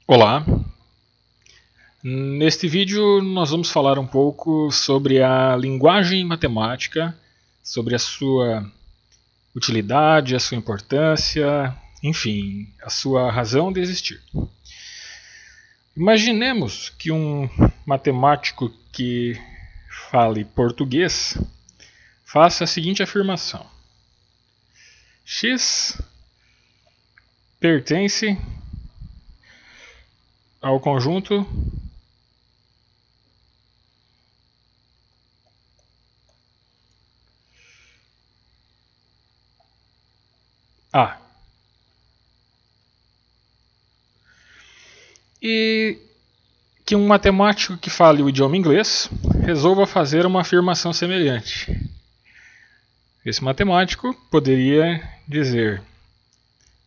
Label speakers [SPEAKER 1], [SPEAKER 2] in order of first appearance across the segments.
[SPEAKER 1] Olá, neste vídeo nós vamos falar um pouco sobre a linguagem matemática, sobre a sua utilidade, a sua importância, enfim, a sua razão de existir. Imaginemos que um matemático que fale português faça a seguinte afirmação: X pertence ao conjunto A. E que um matemático que fale o idioma inglês resolva fazer uma afirmação semelhante. Esse matemático poderia dizer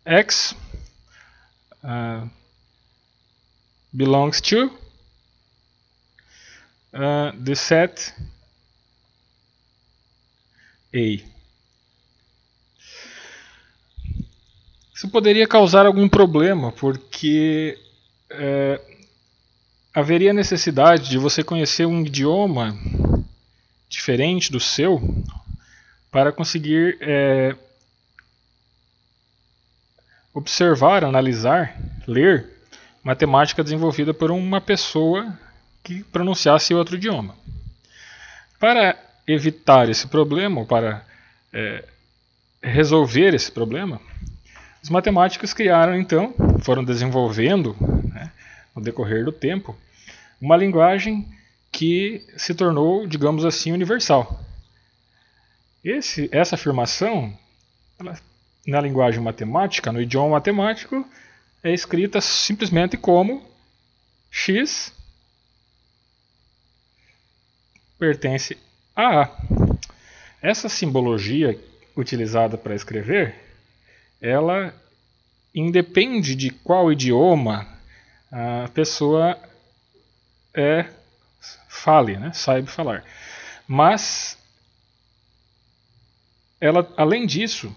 [SPEAKER 1] X belongs to the set A. Isso poderia causar algum problema, porque haveria necessidade de você conhecer um idioma diferente do seu para conseguir observar, analisar, ler matemática desenvolvida por uma pessoa que pronunciasse outro idioma. Para evitar esse problema, ou para resolver esse problema, os matemáticos criaram então, foram desenvolvendo, né, no decorrer do tempo, uma linguagem que se tornou, digamos assim, universal. Essa afirmação, na linguagem matemática, no idioma matemático, é escrita simplesmente como X pertence a A. Essa simbologia utilizada para escrever, ela independe de qual idioma a pessoa fale, né, saiba falar. Mas, ela, além disso,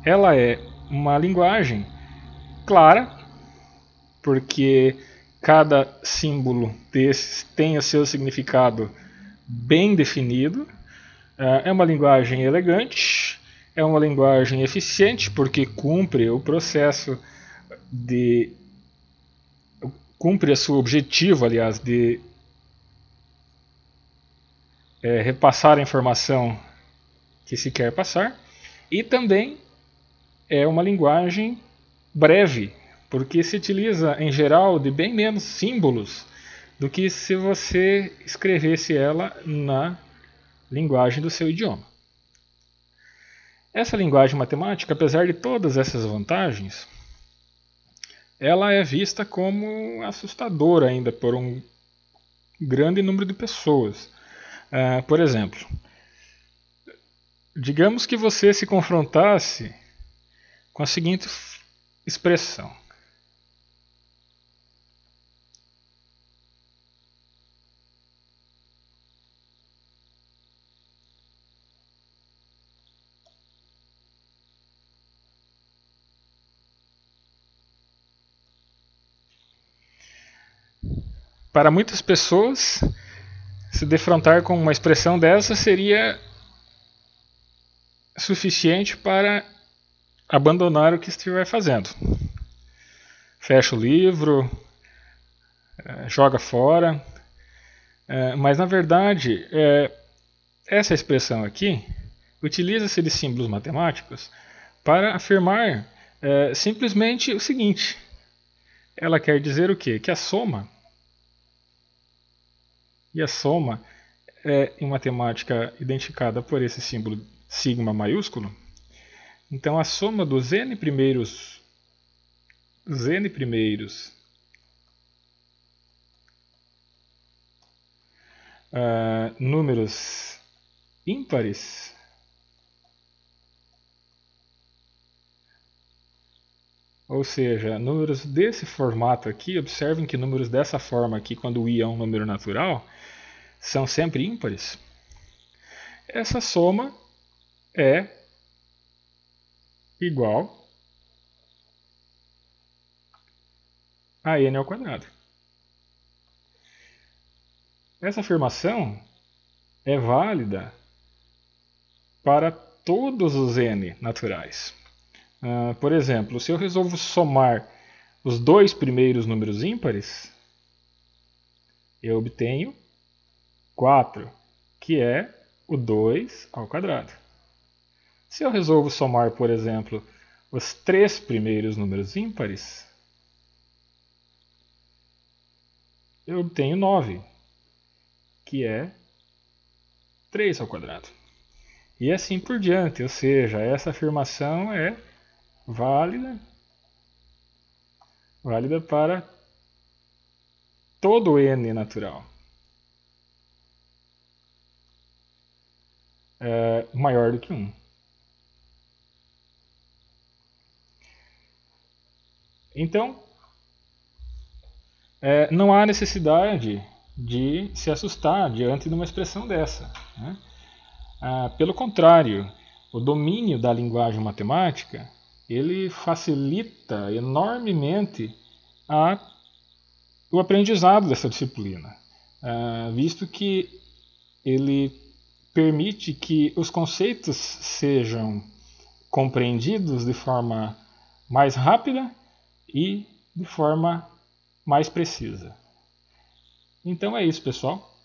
[SPEAKER 1] ela é uma linguagem clara, porque cada símbolo desses tem o seu significado bem definido. É uma linguagem elegante, é uma linguagem eficiente, porque cumpre o processo de. Cumpre o seu objetivo, aliás, de repassar a informação que se quer passar, e também é uma linguagem breve, porque se utiliza em geral de bem menos símbolos do que se você escrevesse ela na linguagem do seu idioma. Essa linguagem matemática, apesar de todas essas vantagens, ela é vista como assustadora ainda por um grande número de pessoas. Por exemplo, digamos que você se confrontasse com a seguinte expressão: para muitas pessoas, se defrontar com uma expressão dessa seria suficiente para abandonar o que estiver fazendo. Fecha o livro, joga fora. Mas na verdade, essa expressão aqui utiliza-se de símbolos matemáticos para afirmar simplesmente o seguinte: ela quer dizer o quê? Que a soma, e a soma é em matemática identificada por esse símbolo sigma maiúsculo. Então a soma dos n primeiros números ímpares ou seja, números desse formato aqui, observem que números dessa forma aqui, quando o i é um número natural, são sempre ímpares. Essa soma é igual a n ao quadrado. Essa afirmação é válida para todos os n naturais. Por exemplo, se eu resolvo somar os dois primeiros números ímpares, eu obtenho 4, que é o 2 ao quadrado. Se eu resolvo somar, por exemplo, os três primeiros números ímpares, eu obtenho 9, que é 3 ao quadrado. E assim por diante, ou seja, essa afirmação é válida para todo n natural maior do que 1. Então, não há necessidade de se assustar diante de uma expressão dessa, né? Pelo contrário, o domínio da linguagem matemática ele facilita enormemente o aprendizado dessa disciplina, visto que ele permite que os conceitos sejam compreendidos de forma mais rápida e de forma mais precisa. Então é isso, pessoal.